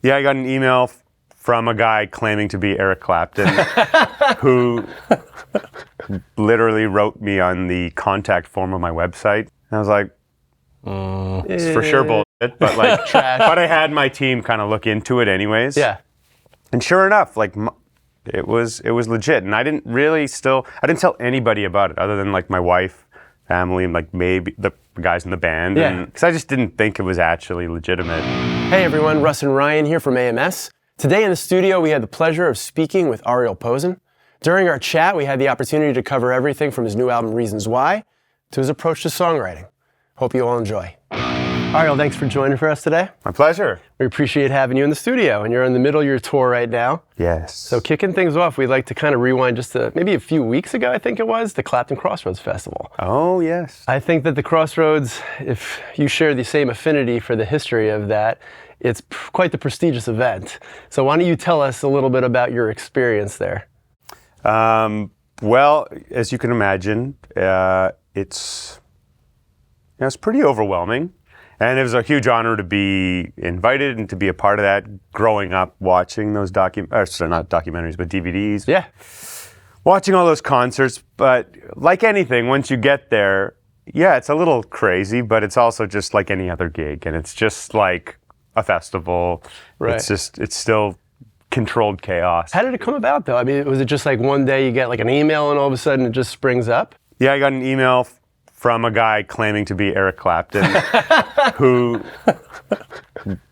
Yeah, I got an email from a guy claiming to be Eric Clapton who literally wrote me on the contact form of my website. And I was like, it's for sure bullshit, but like, but I had my team kind of look into it anyways. Yeah. And sure enough, like it was legit. And I didn't tell anybody about it other than like my wife, family, and like maybe the guys in the band. Yeah. Because I just didn't think it was actually legitimate. Hey everyone, Russ and Ryan here from AMS. Today in the studio, we had the pleasure of speaking with Ariel Posen. During our chat, we had the opportunity to cover everything from his new album, Reasons Why, to his approach to songwriting. Hope you all enjoy. Ariel, thanks for joining for us today. My pleasure. We appreciate having you in the studio, and you're in the middle of your tour right now. Yes. So kicking things off, we'd like to kind of rewind just to maybe a few weeks ago, I think it was, the Clapton Crossroads Festival. Oh, yes. I think that the Crossroads, if you share the same affinity for the history of that, it's quite the prestigious event. So why don't you tell us a little bit about your experience there? Well, as you can imagine, it's pretty overwhelming. And it was a huge honor to be invited and to be a part of that, growing up watching those not documentaries, but DVDs. Yeah. Watching all those concerts. But like anything, once you get there, yeah, it's a little crazy, but it's also just like any other gig. And it's just like a festival. Right. It's still controlled chaos. How did it come about, though? I mean, was it just like one day you get like an email and all of a sudden it just springs up? Yeah, I got an email from a guy claiming to be Eric Clapton who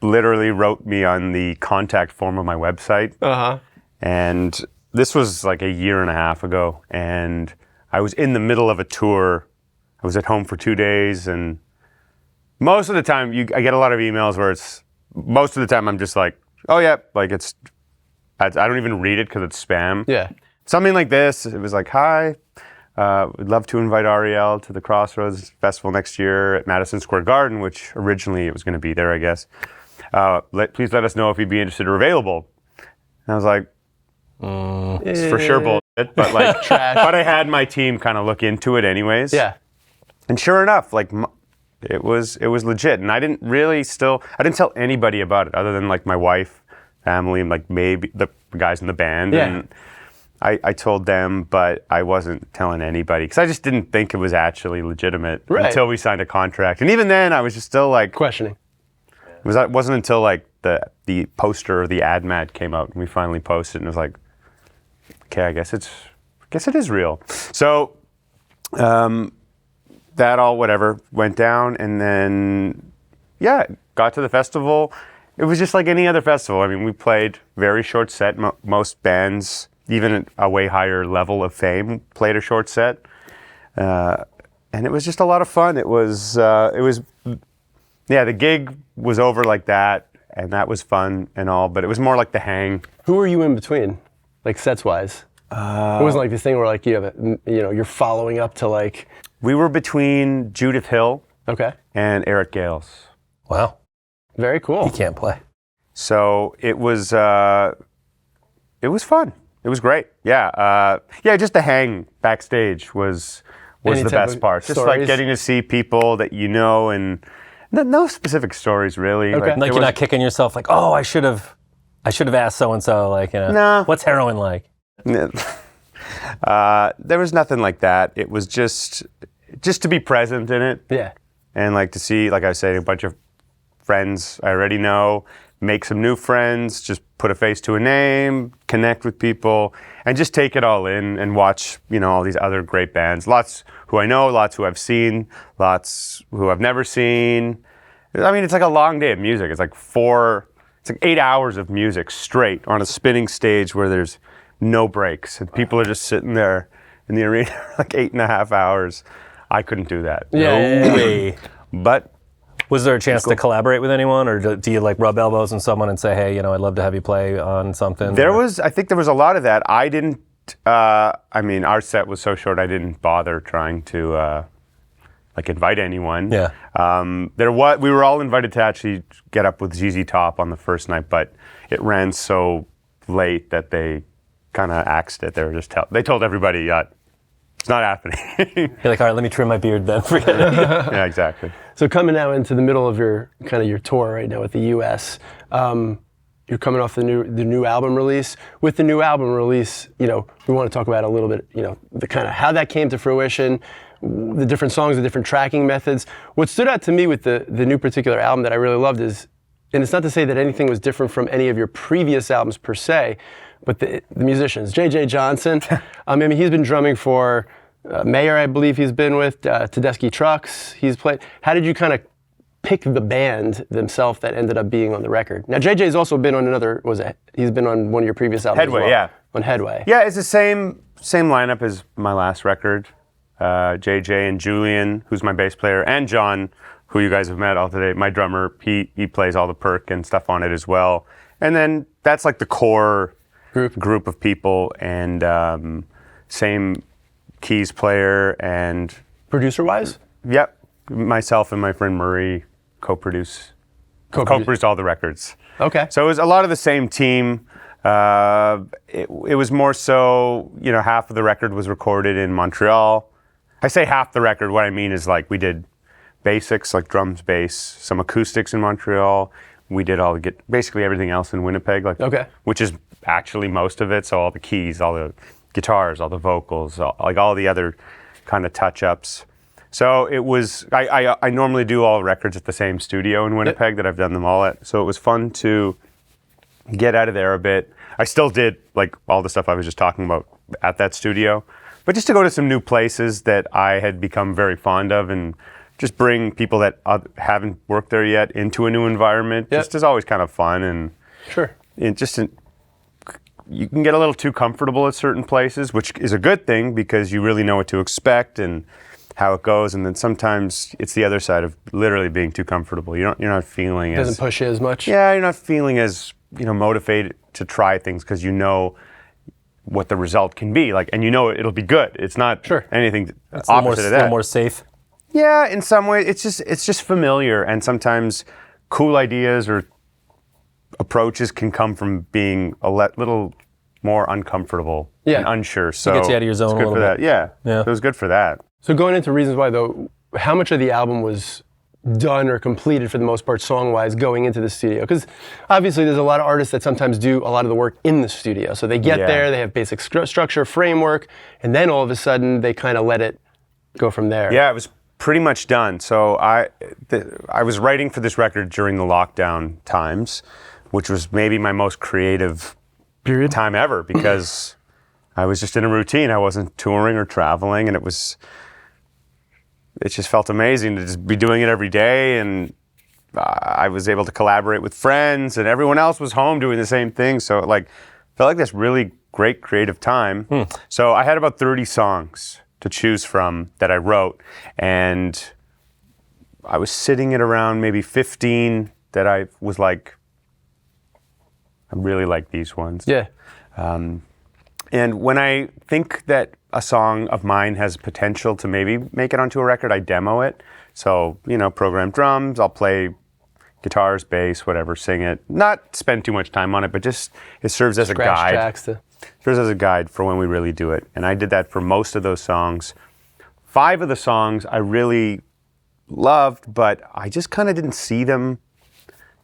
literally wrote me on the contact form of my website. Uh-huh. And this was like a year and a half ago. And I was in the middle of a tour. I was at home for 2 days. And most of the time, I get a lot of emails where most of the time I'm just like, oh yeah, like I don't even read it because it's spam. Yeah. Something like this. It was like, hi. We'd love to invite Ariel to the Crossroads Festival next year at Madison Square Garden, which originally it was going to be there, I guess. Please let us know if you'd be interested or available. And I was like, it's for sure bullshit, but like, but I had my team kind of look into it anyways. Yeah. And sure enough, like it was legit. And I didn't tell anybody about it other than like my wife, family, and like maybe the guys in the band. Yeah. And I told them, but I wasn't telling anybody because I just didn't think it was actually legitimate until we signed a contract. And even then, I was just still like questioning. It wasn't until like the poster or the ad mat came out and we finally posted, and it was like, okay, I guess it is real. So that all whatever went down, and then got to the festival. It was just like any other festival. I mean, we played very short set. Most bands, even at a way higher level of fame, played a short set. And it was just a lot of fun. The gig was over like that, and that was fun and all, but it was more like the hang. Who were you in between, like sets-wise? It wasn't like this thing where like you're following up to like... We were between Judith Hill and Eric Gales. Wow. Very cool. He can't play. So it was fun. It was great. Yeah. Just the hang backstage was the best part. Just stories? like getting to see people that you know, and no specific stories really. Okay. Like you're not kicking yourself like, oh, I should have asked so-and-so, like, No. What's heroin like? There was nothing like that. It was just to be present in it. Yeah. And like to see, like I was saying, a bunch of friends I already know, make some new friends, just put a face to a name, connect with people, and just take it all in and watch, all these other great bands. Lots who I know, lots who I've seen, lots who I've never seen. I mean, it's like a long day of music. It's like 8 hours of music straight on a spinning stage where there's no breaks. And people are just sitting there in the arena for like 8.5 hours. I couldn't do that. No way. But was there a chance to collaborate with anyone, or do you like rub elbows on someone and say, hey, I'd love to have you play on something? I think there was a lot of that. I didn't, our set was so short, I didn't bother trying to invite anyone. Yeah. We were all invited to actually get up with ZZ Top on the first night, but it ran so late that they kind of axed it. They told everybody, it's not happening. You're like, all right, let me trim my beard then. Forget it. Yeah, exactly. So coming now into the middle of your tour right now with the U.S., you're coming off the new album release. With the new album release, we want to talk about a little bit, the kind of how that came to fruition, the different songs, the different tracking methods. What stood out to me with the new particular album that I really loved is, and it's not to say that anything was different from any of your previous albums per se, but the musicians. J.J. Johnson, he's been drumming for Mayer, I believe he's been with, Tedeschi Trucks, he's played. How did you kind of pick the band themselves that ended up being on the record? Now, JJ's also been on he's been on one of your previous albums Headway, as well. yeah. On Headway. Yeah, it's the same lineup as my last record. JJ and Julian, who's my bass player, and John, who you guys have met all today, my drummer, he plays all the perk and stuff on it as well. And then that's like the core group of people, and same keys player and... Producer-wise? Yep. Myself and my friend Murray co-produced all the records. Okay. So it was a lot of the same team. It was more so, half of the record was recorded in Montreal. I say half the record, what I mean is like we did basics like drums, bass, some acoustics in Montreal. We did basically everything else in Winnipeg, which is actually most of it. So all the keys, all the guitars, all the vocals, all the other kind of touch-ups. So it was, I normally do all records at the same studio in Winnipeg that I've done them all at. So it was fun to get out of there a bit. I still did like all the stuff I was just talking about at that studio, but just to go to some new places that I had become very fond of and just bring people that haven't worked there yet into a new environment. Just is always kind of fun. And sure. You can get a little too comfortable at certain places, which is a good thing because you really know what to expect and how it goes, and then sometimes it's the other side of literally being too comfortable. You're not feeling as... Doesn't push you as much? Yeah, you're not feeling as, motivated to try things because you know what the result can be, and it'll be good. It's not anything opposite of that. A little more safe? Yeah, in some way, it's just familiar, and sometimes cool ideas or approaches can come from being a little more uncomfortable and unsure. So it gets you out of your zone it's good a little for bit. that. Yeah, it was good for that. So going into Reasons Why, though, how much of the album was done or completed for the most part song-wise going into the studio? Because obviously there's a lot of artists that sometimes do a lot of the work in the studio. So they get there, they have basic structure, framework, and then all of a sudden they kind of let it go from there. Yeah, it was pretty much done. So I was writing for this record during the lockdown times, which was maybe my most creative time ever because I was just in a routine. I wasn't touring or traveling, and it just felt amazing to just be doing it every day. And I was able to collaborate with friends, and everyone else was home doing the same thing. So it felt like this really great creative time. So I had about 30 songs to choose from that I wrote, and I was sitting at around maybe 15 that I was like, I really like these ones. Yeah. And when I think that a song of mine has potential to maybe make it onto a record, I demo it. So, program drums, I'll play guitars, bass, whatever, sing it. Not spend too much time on it, but just it serves as a guide. Tracks Serves as a guide for when we really do it. And I did that for most of those songs. 5 of the songs I really loved, but I just kind of didn't see them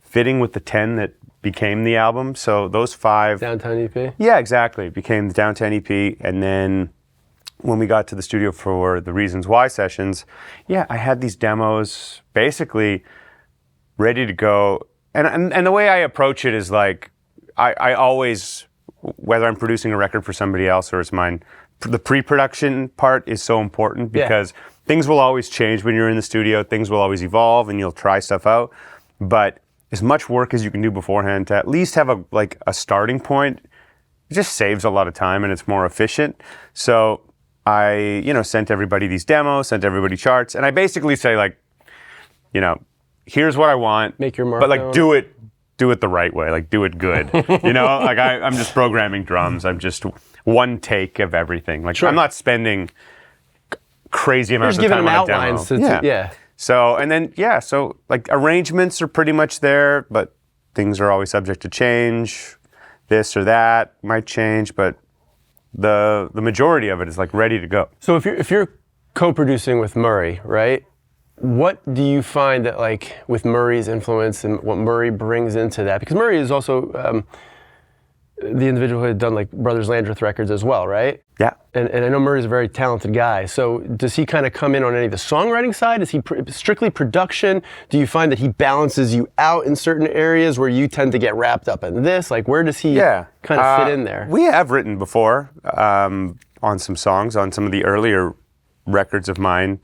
fitting with the 10 that became the album. So those 5... Downtown EP? Yeah, exactly. Became the Downtown EP. And then when we got to the studio for the Reasons Why sessions, I had these demos basically ready to go. And the way I approach it is I always, whether I'm producing a record for somebody else or it's mine, the pre-production part is so important because things will always change when you're in the studio. Things will always evolve and you'll try stuff out. But as much work as you can do beforehand to at least have a starting point, it just saves a lot of time and it's more efficient. So I, sent everybody these demos, sent everybody charts, and I basically say here's what I want. Make your mark. But do it the right way. Do it good. I'm just programming drums. I'm just one take of everything. I'm not spending crazy amounts of time on a demo. Just giving them outlines. So, and then, arrangements are pretty much there, but things are always subject to change. This or that might change, but the majority of it is ready to go. So if you're co-producing with Murray, right? What do you find that, like, with Murray's influence and what Murray brings into that? Because Murray is also the individual who had done, like, Brothers Landreth records as well, right? Yeah. And I know Murray's a very talented guy. So does he kind of come in on any of the songwriting side? Is he strictly production? Do you find that he balances you out in certain areas where you tend to get wrapped up in this? Like, where does he kind of fit in there? We have written before on some songs, on some of the earlier records of mine.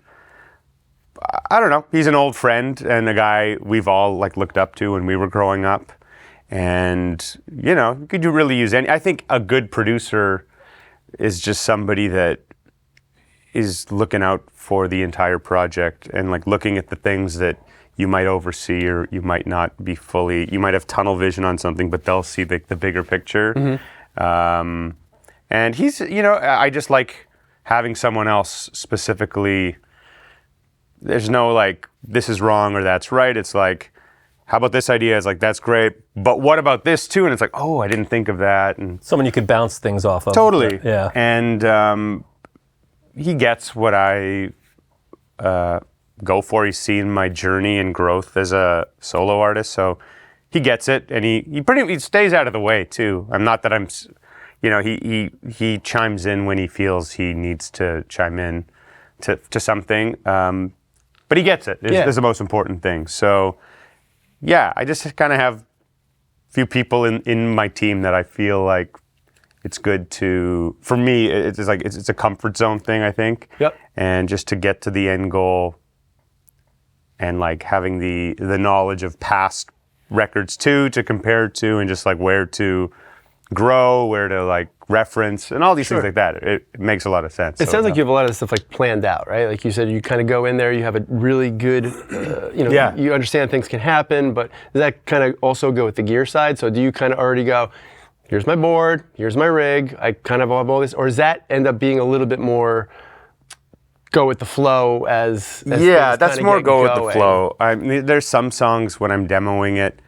I don't know. He's an old friend and a guy we've all, like, looked up to when we were growing up. And, you know, could you really use any? I think a good producer is just somebody that is looking out for the entire project and, like, looking at the things that you might oversee or you might not be fully, you might have tunnel vision on something, but they'll see the bigger picture. Mm-hmm. And he's, you know, I just like having someone else specifically. There's no, like, this is wrong or that's right. It's like, how about this idea? It's like, that's great, but what about this too? And it's like, oh, I didn't think of that. And someone you could bounce things off of. Totally. Yeah. And he gets what I go for. He's seen my journey and growth as a solo artist, so he gets it, and he stays out of the way too. I'm not that I'm, you know, he chimes in when he feels he needs to chime in to something, but he gets it. Is the most important thing. So. Yeah, I just kind of have a few people in my team that I feel like it's good to, for me, it's like it's a comfort zone thing, I think. Yep. And just to get to the end goal and, like, having the knowledge of past records too to compare to, and just, like, where to grow, where to, like, reference, and all these things like that. It makes a lot of sense. It sounds like you have a lot of stuff, like, planned out, right? Like you said, you kind of go in there, you have a really good, you understand things can happen, but does that kind of also go with the gear side? So do you kind of already go, here's my board, here's my rig, I kind of have all this, or does that end up being a little bit more go with the flow as that's more go with the flow. I mean, there's some songs when I'm demoing it,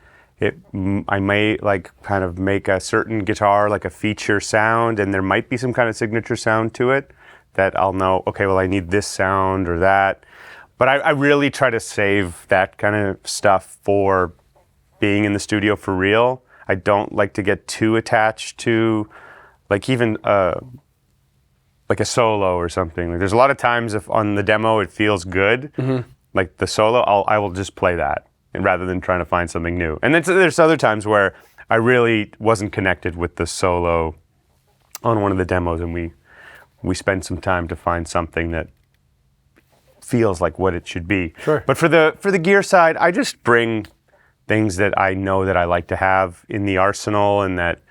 I may, like, kind of make a certain guitar, like, a feature sound, and there might be some kind of signature sound to it that I'll know, okay, well, I need this sound or that. But I really try to save that kind of stuff for being in the studio for real. I don't like to get too attached to, like, even like a solo or something. Like, there's a lot of times if on the demo it feels good, like the solo, I will just play that. And rather than trying to find something new. And then there's other times where I really wasn't connected with the solo on one of the demos, and we spend some time to find something that feels like what it should be. Sure. But for the gear side, I just bring things that I know that I like to have in the arsenal, and that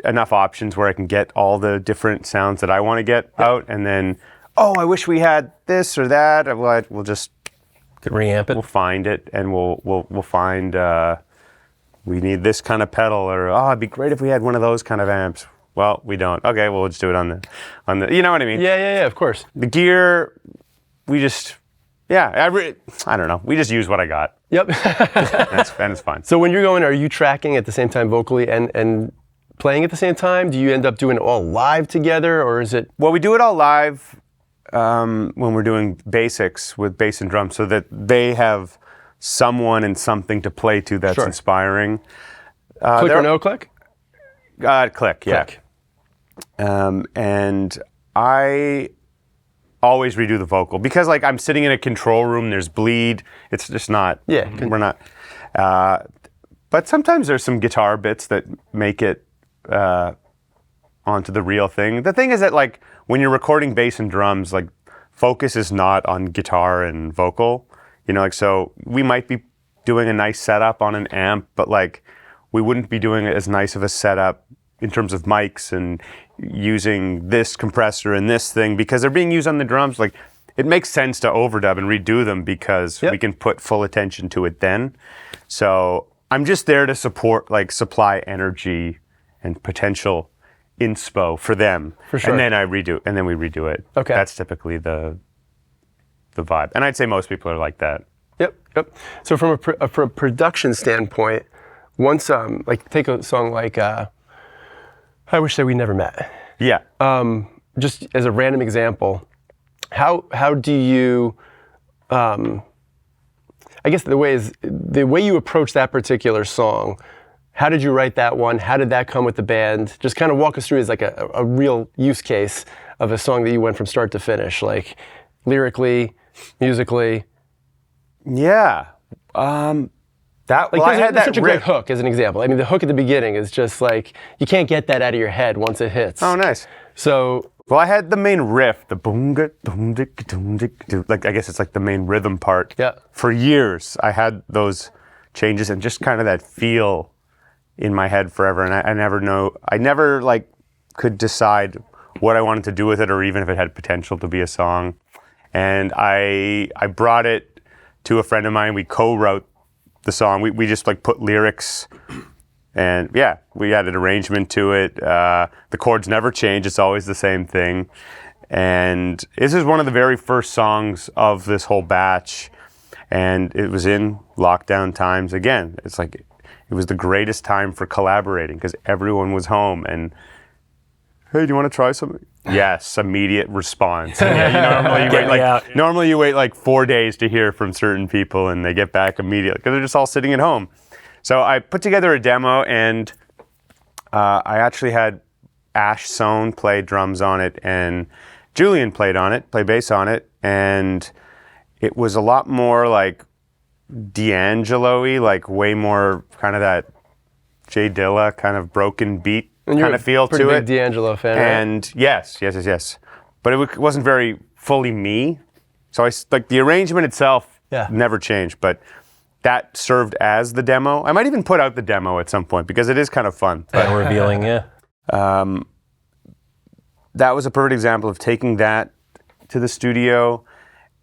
enough options where I can get all the different sounds that I want to get out, and then, oh, I wish we had this or that. We'll just could reamp it. We'll find it, and we'll find we need this kind of pedal, or it'd be great if we had one of those kind of amps. Well, we don't. Okay, well, we'll just do it on the. You know what I mean? Yeah, of course. The gear, we just, I don't know. We just use what I got. Yep. and it's fine. So when you're going, are you tracking at the same time vocally and playing at the same time? Do you end up doing it all live together, or is it? Well, we do it all live. When we're doing basics with bass and drums, so that they have someone and something to play to that's inspiring. Click or no click? Click, yeah. Click. And I always redo the vocal because, like, I'm sitting in a control room, there's bleed. It's just not, we're not. But sometimes there's some guitar bits that make it onto the real thing. The thing is that, like, when you're recording bass and drums, like, focus is not on guitar and vocal, you know, like, so we might be doing a nice setup on an amp, but, like, we wouldn't be doing as nice of a setup in terms of mics and using this compressor and this thing because they're being used on the drums. Like, it makes sense to overdub and redo them because we can put full attention to it then. So I'm just there to supply energy and potential inspo for them. For sure. And then we redo it. Okay. That's typically the vibe. And I'd say most people are like that. Yep. So from a production standpoint, once like take a song like I Wish That We Never Met. Yeah. Just as a random example, how do you I guess the way you approach that particular song. How did you write that one? How did that come with the band? Just kind of walk us through as like a real use case of a song that you went from start to finish, like lyrically, musically. Yeah. I had such a great hook as an example. I mean, the hook at the beginning is just like, you can't get that out of your head once it hits. Oh, nice. So, well, I had the main riff, the boom, boom, boom, like I guess it's like the main rhythm part. Yeah. For years, I had those changes and just kind of that feel in my head forever, and I never like could decide what I wanted to do with it, or even if it had potential to be a song. And I brought it to a friend of mine. We co-wrote the song. We just like put lyrics, and yeah, we added arrangement to it. The chords never change; it's always the same thing. And this is one of the very first songs of this whole batch, and it was in lockdown times. Again, it's like it was the greatest time for collaborating because everyone was home. And hey, do you want to try something? Yes, immediate response. And yeah, normally you wait like 4 days to hear from certain people, and they get back immediately because they're just all sitting at home. So I put together a demo, and I actually had Ash Sohn play drums on it, and Julian played bass on it, and it was a lot more like D'Angelo-y, like way more kind of that Jay Dilla kind of broken beat kind of feel to it. You're a pretty big D'Angelo fan, right? And yes. But it wasn't very fully me. So like the arrangement itself never changed, but that served as the demo. I might even put out the demo at some point because it is kind of fun. And revealing, yeah. That was a perfect example of taking that to the studio,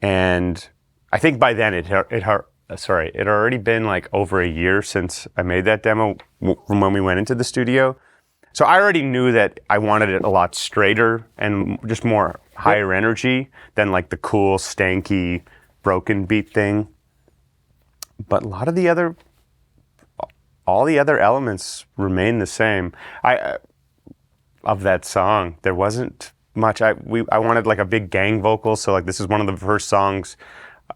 and I think by then it had already been like over a year since I made that demo from when we went into the studio. So I already knew that I wanted it a lot straighter and just more higher energy than like the cool, stanky, broken beat thing. But all the other elements remain the same. Of that song, there wasn't much. I wanted like a big gang vocal, so like this is one of the first songs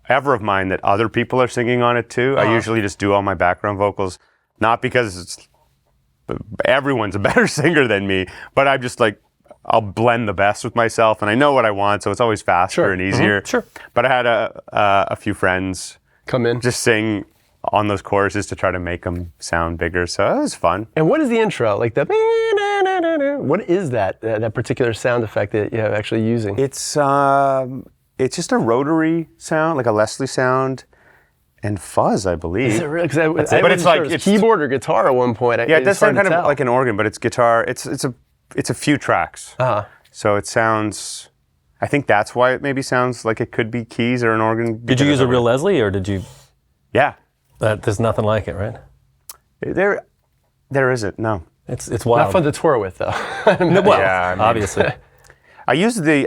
ever of mine that other people are singing on it too. I usually just do all my background vocals, not because everyone's a better singer than me, but I'm just like, I'll blend the best with myself, and I know what I want, so it's always faster and easier. Sure. But I had a few friends come in, just sing on those choruses to try to make them sound bigger, so it was fun. And what is the intro? Like the what is that particular sound effect that you're actually using? It's just a rotary sound, like a Leslie sound, and fuzz, I believe. Is it really? But it's like it's keyboard or guitar at one point. Yeah, it does sound kind of like an organ, but it's guitar. It's a few tracks. So it sounds. I think that's why it maybe sounds like it could be keys or an organ. Did you use a real Leslie, or did you? Yeah. There's nothing like it, right? There isn't. No. It's wild. Not fun to tour with, though. Obviously. I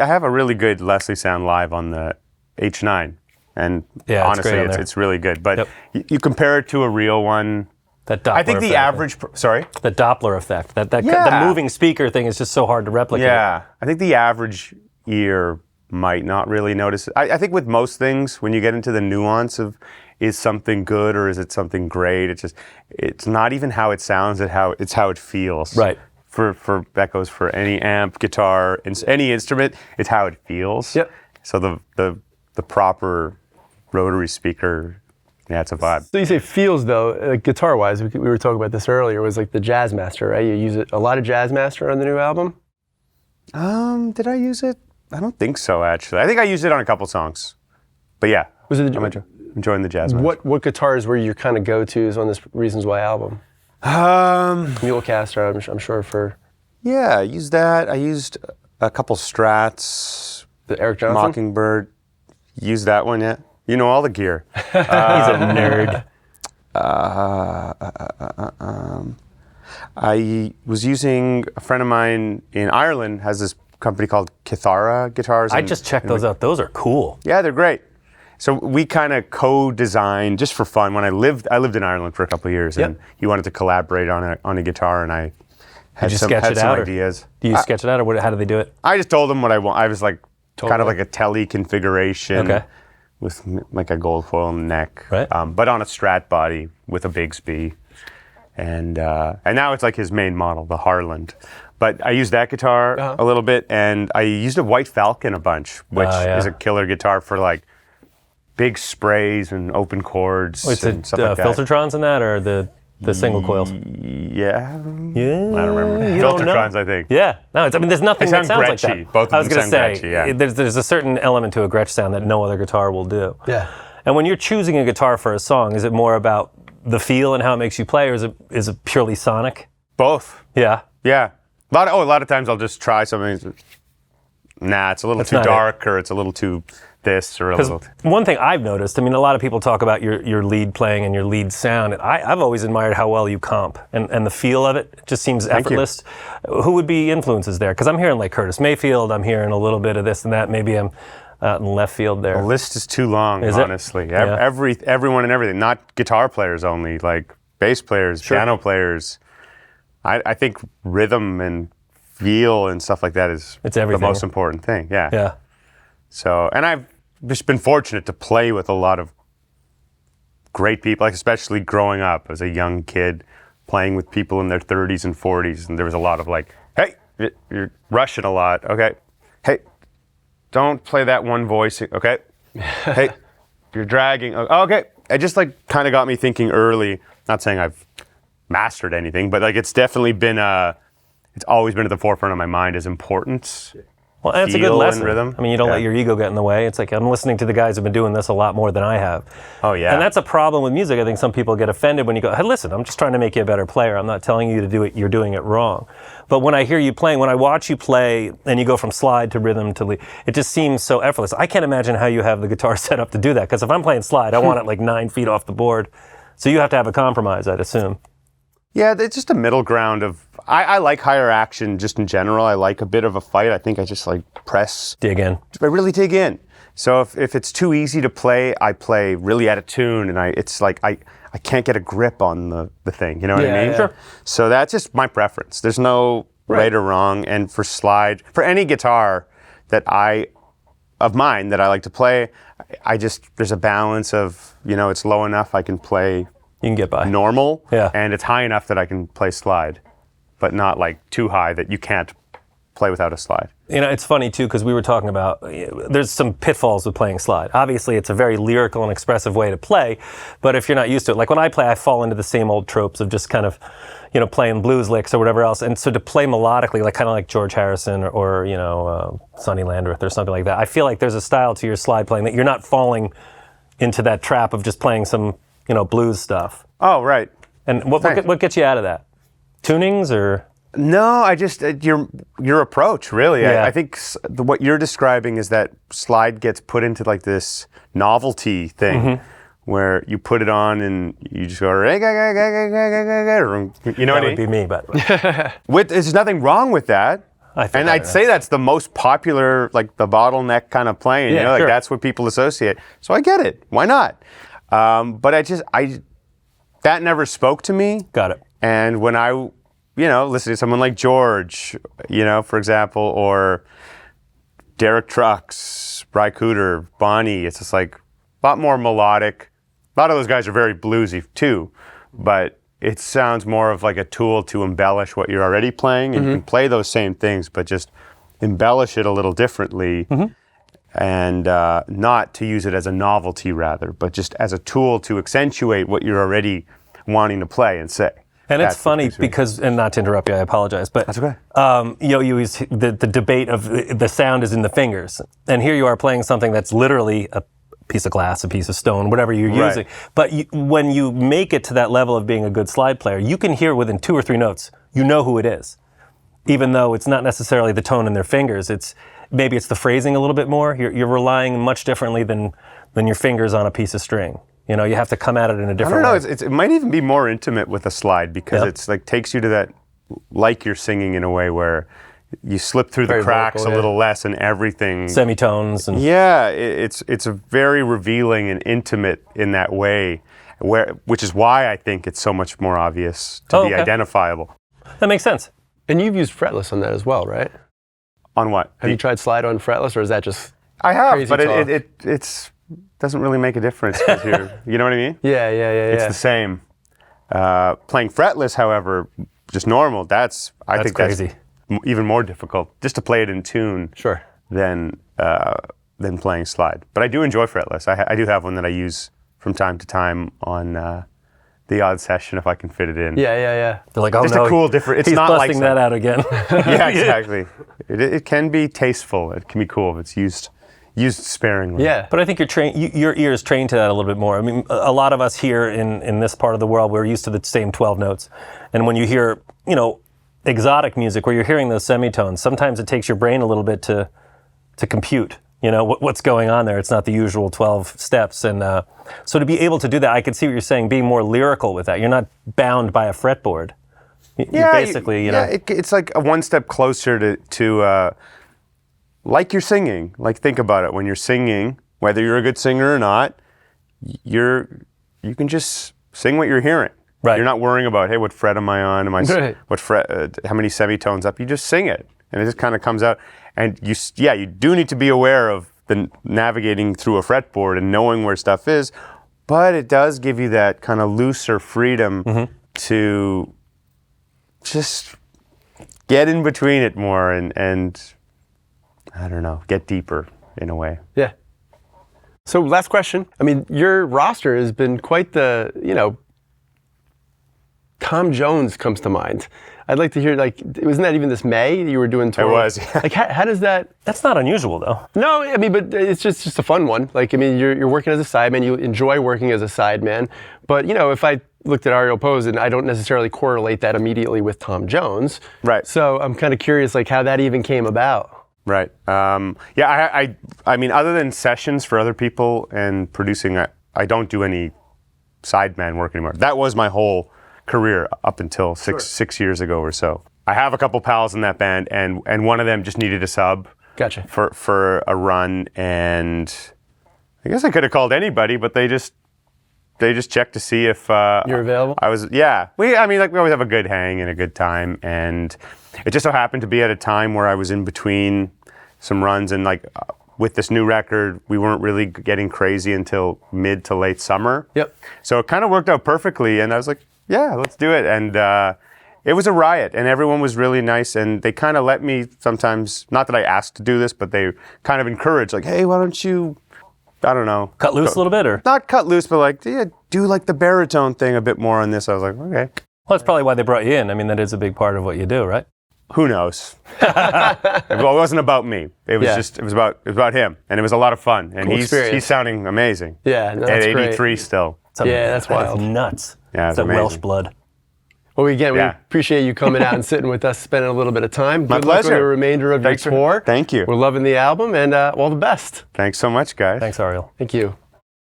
have a really good Leslie sound live on the H9, and honestly, it's really good. But you compare it to a real one. That Doppler I think the average. Sorry. The Doppler effect. The moving speaker thing is just so hard to replicate. Yeah, I think the average ear might not really notice it. I think with most things, when you get into the nuance of is something good or is it something great, it's not even how it sounds, it's how it feels. Right. For that goes for any amp, guitar, any instrument. It's how it feels. Yep. So the proper rotary speaker, yeah, it's a vibe. So you say feels though, guitar-wise, we were talking about this earlier, was like the Jazzmaster, right? You use a lot of Jazzmaster on the new album? Did I use it? I don't think so, actually. I think I used it on a couple songs. But yeah, I'm enjoying the Jazzmaster. What guitars were your kind of go-tos on this Reasons Why album? Mulecaster, I'm sure for... Yeah, I used that. I used a couple Strats. The Eric Johnson? Mockingbird. Used that one, yeah. You know all the gear. He's a nerd. I was using, a friend of mine in Ireland has this company called Kithara Guitars. I just checked those out. Those are cool. Yeah, they're great. So we kind of co-designed just for fun. When I lived in Ireland for a couple of years, and he wanted to collaborate on a guitar, and I had some ideas. Do you sketch it out, or how do they do it? I just told him what I want. I was like kind of like a tele configuration. Okay. with like a gold foil neck, Right. But on a Strat body with a Bigsby. And now it's like his main model, the Harland. But I used that guitar a little bit, and I used a White Falcon a bunch, which is a killer guitar for like big sprays and open chords and stuff like that. Filtertrons in that, or the single coils? Yeah. Yeah. I don't remember. You don't know? Filtertrons, I think. Yeah. No, I mean, there's nothing that sounds like Gretschy. that. Both of I was them going to sound say, Gretschy, yeah. there's a certain element to a Gretsch sound that no other guitar will do. Yeah. And when you're choosing a guitar for a song, is it more about the feel and how it makes you play, or is it purely sonic? Both. Yeah. Yeah. A lot of times I'll just try something. Nah, it's a little too dark, or it's a little too this, or a little. One thing I've noticed, I mean, a lot of people talk about your lead playing and your lead sound. And I've always admired how well you comp, and the feel of it just seems effortless. Who would be influences there? Because I'm hearing like Curtis Mayfield, I'm hearing a little bit of this and that. Maybe I'm out in left field there. The list is too long, honestly. Yeah. Everyone and everything, not guitar players only, like bass players, piano players. I think rhythm and feel and stuff like that is the most important thing. Yeah. Yeah. So, and I've just been fortunate to play with a lot of great people, like especially growing up as a young kid, playing with people in their 30s and 40s, and there was a lot of like, hey, you're rushing a lot. Okay. Hey, don't play that one voice. Okay. Hey, you're dragging. Okay. It just like kind of got me thinking early. Not saying I've mastered anything, but like it's definitely been it's always been at the forefront of my mind as importance. Well, and it's a good lesson. Rhythm. I mean, you don't let your ego get in the way. It's like, I'm listening to the guys who've been doing this a lot more than I have. Oh, yeah. And that's a problem with music. I think some people get offended when you go, hey, listen, I'm just trying to make you a better player. I'm not telling you to do it. You're doing it wrong. But when I hear you playing, when I watch you play and you go from slide to rhythm to lead, it just seems so effortless. I can't imagine how you have the guitar set up to do that. Because if I'm playing slide, I want it like 9 feet off the board. So you have to have a compromise, I'd assume. Yeah, it's just a middle ground of, I like higher action just in general. I like a bit of a fight. I think I just like press. Dig in. I really dig in. So if it's too easy to play, I play really out of tune, and it's like I can't get a grip on the thing. You know what I mean? Yeah. Sure. So that's just my preference. There's no right or wrong. And for slide, for any guitar of mine that I like to play, there's a balance of, it's low enough I can play. You can get by. Normal, Yeah. And it's high enough that I can play slide, but not like too high that you can't play without a slide. It's funny too, because we were talking about, there's some pitfalls with playing slide. Obviously, it's a very lyrical and expressive way to play, but if you're not used to it, like when I play, I fall into the same old tropes of just kind of, playing blues licks or whatever else. And so to play melodically, like kind of like George Harrison or Sonny Landreth or something like that, I feel like there's a style to your slide playing that you're not falling into that trap of just playing some blues stuff. Oh, right. And what gets you out of that? Tunings or? No, I just your approach really. Yeah. I think what you're describing is that slide gets put into like this novelty thing where you put it on and you just go, you know what I mean? That would be me, but There's nothing wrong with that. I'd say that's the most popular, like the bottleneck kind of playing. Yeah, sure. That's what people associate. So I get it. Why not? But that never spoke to me. got it. And when I, listen to someone like George, for example, or Derek Trucks, Ry Cooder, Bonnie, it's just like a lot more melodic. A lot of those guys are very bluesy too, but it sounds more of like a tool to embellish what you're already playing, and you can play those same things, but just embellish it a little differently. And not to use it as a novelty rather, but just as a tool to accentuate what you're already wanting to play and say. And it's funny because, and not to interrupt you, I apologize, but that's okay. You use the debate of the sound is in the fingers, and here you are playing something that's literally a piece of glass, a piece of stone, whatever you're using. But when you make it to that level of being a good slide player, you can hear within 2 or 3 notes, you know who it is, even though it's not necessarily the tone in their fingers. Maybe it's the phrasing a little bit more. You're relying much differently than your fingers on a piece of string. You have to come at it in a different way. I don't know. It might even be more intimate with a slide because it's like takes you to that, like you're singing in a way where you slip through the cracks a little less and everything. Semitones and it's a very revealing and intimate in that way, which is why I think it's so much more obvious to be identifiable. That makes sense. And you've used fretless on that as well, right? On what? Have you tried slide on fretless, or is that just? I have, crazy but talk? it's doesn't really make a difference. 'Cause you know what I mean? Yeah. It's the same. Playing fretless, however, just normal, I think crazy. That's even more difficult, just to play it in tune Sure. than playing slide. But I do enjoy fretless. I do have one that I use from time to time on the odd session if I can fit it in. Yeah. They're like, oh Just no, a cool different. It's he's not busting like that out again. Yeah, exactly. It can be tasteful. It can be cool if it's used sparingly. Yeah. But I think your ear is trained to that a little bit more. I mean, a lot of us here in this part of the world, we're used to the same 12 notes. And when you hear, exotic music where you're hearing those semitones, sometimes it takes your brain a little bit to compute, what's going on there. It's not the usual 12 steps. And so to be able to do that, I could see what you're saying, being more lyrical with that. You're not bound by a fretboard. You're basically, it's like a one step closer to like you're singing. Like, think about it. When you're singing, whether you're a good singer or not, you can just sing what you're hearing. Right. You're not worrying about, hey, what fret am I on? Right. What fret? How many semitones up? You just sing it, and it just kind of comes out. And you do need to be aware of the navigating through a fretboard and knowing where stuff is, but it does give you that kind of looser freedom to just get in between it more and I don't know, get deeper in a way. Yeah. So last question. I mean, your roster has been quite the, Tom Jones comes to mind. I'd like to hear, wasn't that even this May you were doing tour? It was, yeah. Like, how does that? That's not unusual, though. No, I mean, but it's just a fun one. Like, I mean, you're working as a sideman. You enjoy working as a sideman. But, if I looked at Ariel Posen, I don't necessarily correlate that immediately with Tom Jones. Right. So I'm kind of curious, how that even came about. Right. I mean, other than sessions for other people and producing, I don't do any sideman work anymore. That was my whole career up until six years ago or so. I have a couple pals in that band, and one of them just needed a sub. Gotcha. For a run, and I guess I could have called anybody, but they just checked to see if you're available. I was. Yeah. We always have a good hang and a good time, and it just so happened to be at a time where I was in between some runs, and with this new record, we weren't really getting crazy until mid to late summer. Yep. So it kind of worked out perfectly, and I was like, yeah, let's do it. And it was a riot, and everyone was really nice, and they kind of let me sometimes, not that I asked to do this, but they kind of encouraged, hey, why don't you, I don't know. Cut loose a little bit, or? Not cut loose, but do the baritone thing a bit more on this. I was like, okay. Well, that's probably why they brought you in. I mean, that is a big part of what you do, right? Who knows? It wasn't about me. It was it was about him, and it was a lot of fun. And cool he's sounding amazing. Yeah, no, that's at 83 great. Still. That's wild. That's nuts. Yeah, it's that amazing. Welsh blood. Well, we appreciate you coming out and sitting with us, spending a little bit of time. My Good luck with pleasure. the remainder of your tour. Thank you. We're loving the album, and all the best. Thanks so much, guys. Thanks, Ariel. Thank you.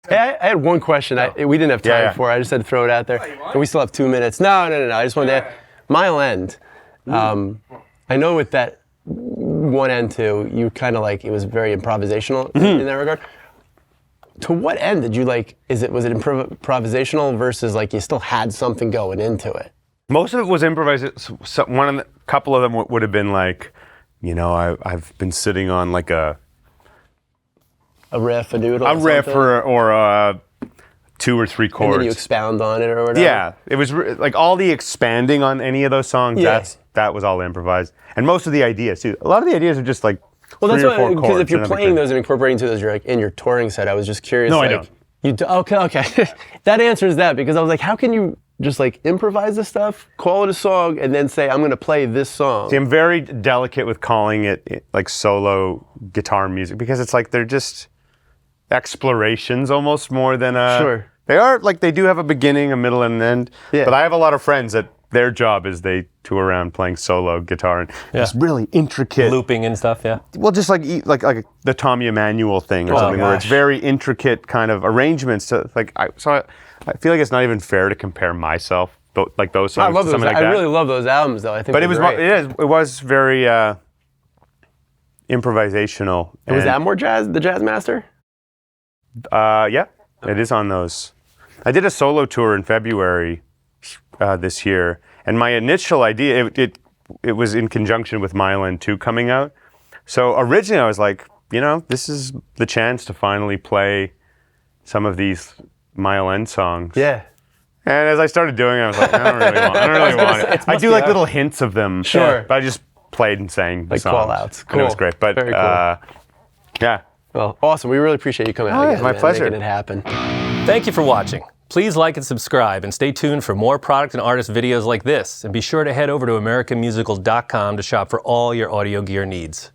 Hey, I had one question. We didn't have time for it. I just had to throw it out there. And we still have 2 minutes. No. I just wanted to add, Mile End. I know with that one end too, you kind of it was very improvisational in that regard. To what end did you was it improvisational versus you still had something going into it? Most of it was improvised. Couple of them would have been I've been sitting on a riff, a doodle, a riff or 2 or 3 chords. And then you expound on it or whatever. Yeah, it was all the expanding on any of those songs. Yeah. That was all improvised, and most of the ideas too. A lot of the ideas are just well, 3 that's or 4 chords. because if you're playing those and incorporating to those, you're in your touring set. I was just curious. No, I don't. You do, okay. That answers that because I was how can you just improvise this stuff, call it a song, and then say I'm going to play this song? See, I'm very delicate with calling it solo guitar music because it's they're just explorations almost more than a. Sure. They are they do have a beginning, a middle, and an end. Yeah. But I have a lot of friends that their job is they tour around playing solo guitar and it's really intricate Looping and stuff, yeah. Well, just like the Tommy Emmanuel thing or something, where it's very intricate kind of arrangements. To I feel it's not even fair to compare myself those songs. I love to those. something like I that. really love those albums, though. I think. But they're it was very improvisational. And was that more jazz? The Jazz Master? Yeah, it is on those. I did a solo tour in February this year, and my initial idea it was in conjunction with Mile End 2 coming out. So originally I was this is the chance to finally play some of these Mile End songs. Yeah. And as I started doing it, I was like, I don't really want it. I do like little hints of them. Sure. But I just played and sang the Like songs. call-outs. And it was Cool. great. But Very cool. yeah. Well, awesome. We really appreciate you coming out yeah, again. it's my man, pleasure. Making it happen. Thank you for watching. Please like and subscribe, and stay tuned for more product and artist videos like this. And be sure to head over to AmericanMusical.com to shop for all your audio gear needs.